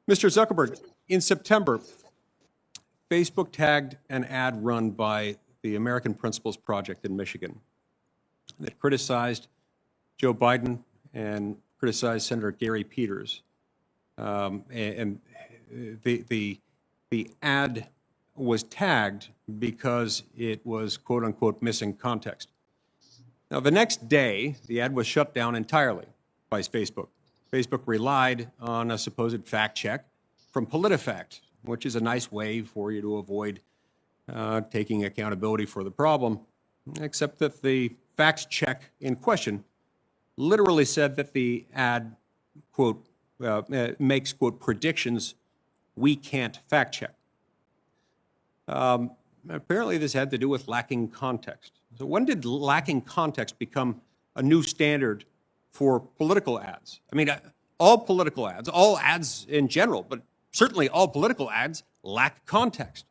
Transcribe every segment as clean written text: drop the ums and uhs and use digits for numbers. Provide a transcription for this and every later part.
Mr. Zuckerberg, in September, Facebook tagged an ad run by the American Principles Project in Michigan that criticized Joe Biden and criticized Senator Gary Peters. And the ad was tagged because it was, quote unquote, missing context. Now, the next day, the ad was shut down entirely by Facebook. Facebook relied on a supposed fact check from PolitiFact, which is a nice way for you to avoid taking accountability for the problem, except that the fact check in question literally said that the ad, quote, makes, quote, predictions we can't fact check. Apparently, this had to do with lacking context. So when did lacking context become a new standard for political ads? I mean, all political ads, all ads in general, but certainly all political ads lack context.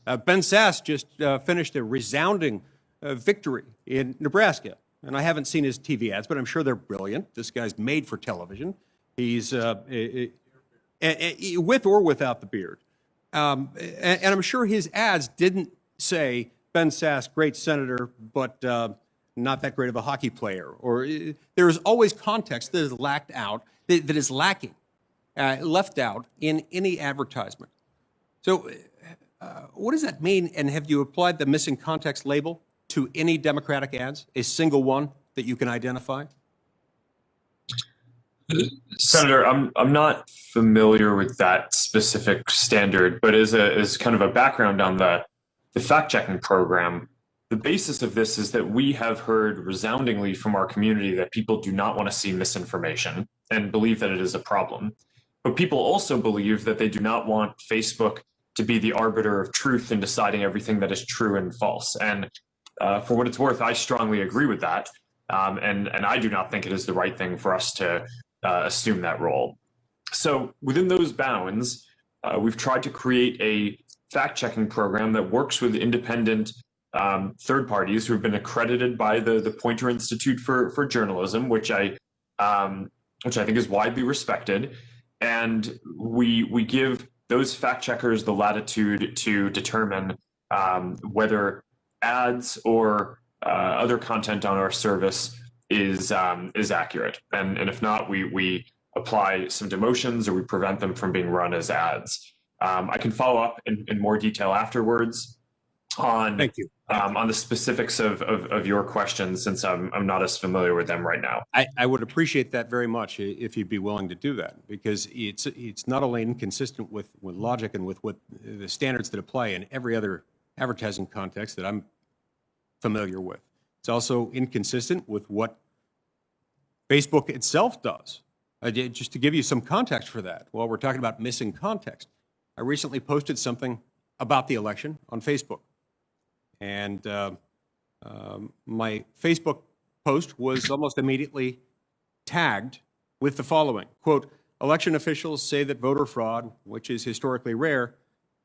Ben Sasse just finished a resounding victory in Nebraska. And I haven't seen his TV ads, but I'm sure they're brilliant. This guy's made for television. He's with or without the beard. And I'm sure his ads didn't say, Ben Sasse, great senator, but not that great of a hockey player. Or there is always context that is lacked out, that is lacking, left out in any advertisement. So what does that mean? And have you applied the missing context label to any Democratic ads, a single one that you can identify? Senator, I'm not familiar with that specific standard, but as kind of a background on the fact-checking program, the basis of this is that we have heard resoundingly from our community that people do not want to see misinformation and believe that it is a problem. But people also believe that they do not want Facebook to be the arbiter of truth in deciding everything that is true and false. And for what it's worth, I strongly agree with that. And I do not think it is the right thing for us to assume that role. So within those bounds, we've tried to create a fact-checking program that works with independent third parties who have been accredited by the Poynter Institute for Journalism, which I think is widely respected. And we give those fact checkers the latitude to determine whether ads or other content on our service is accurate. And if not, we apply some demotions or we prevent them from being run as ads. I can follow up in more detail afterwards on Thank you. On the specifics of your questions, since I'm not as familiar with them right now. I would appreciate that very much if you'd be willing to do that, because it's not only inconsistent with logic and with what the standards that apply in every other advertising context that I'm familiar with. It's also inconsistent with what Facebook itself does. Just to give you some context for that, while we're talking about missing context, I recently posted something about the election on Facebook. And my Facebook post was almost immediately tagged with the following, quote, election officials say that voter fraud, which is historically rare,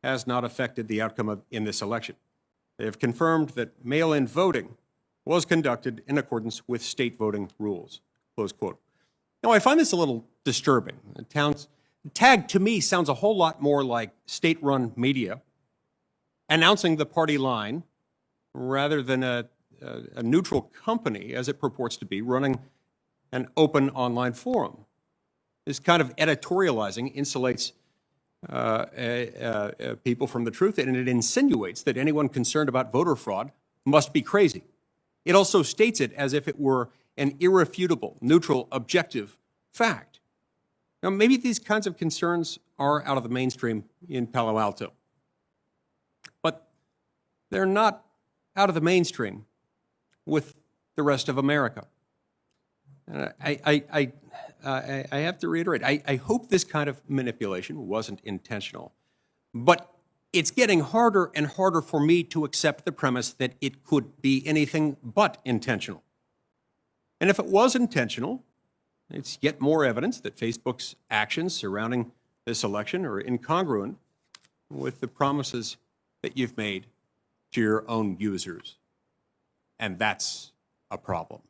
has not affected the outcome in this election. They have confirmed that mail-in voting was conducted in accordance with state voting rules, close quote. Now, I find this a little disturbing. Tag to me sounds a whole lot more like state-run media announcing the party line rather than a neutral company, as it purports to be, running an open online forum. This kind of editorializing insulates people from the truth, and it insinuates that anyone concerned about voter fraud must be crazy. It also states it as if it were an irrefutable, neutral, objective fact. Now, maybe these kinds of concerns are out of the mainstream in Palo Alto, but they're not out of the mainstream with the rest of America. I have to reiterate, I hope this kind of manipulation wasn't intentional, but it's getting harder and harder for me to accept the premise that it could be anything but intentional. And if it was intentional, it's yet more evidence that Facebook's actions surrounding this election are incongruent with the promises that you've made to your own users. And that's a problem.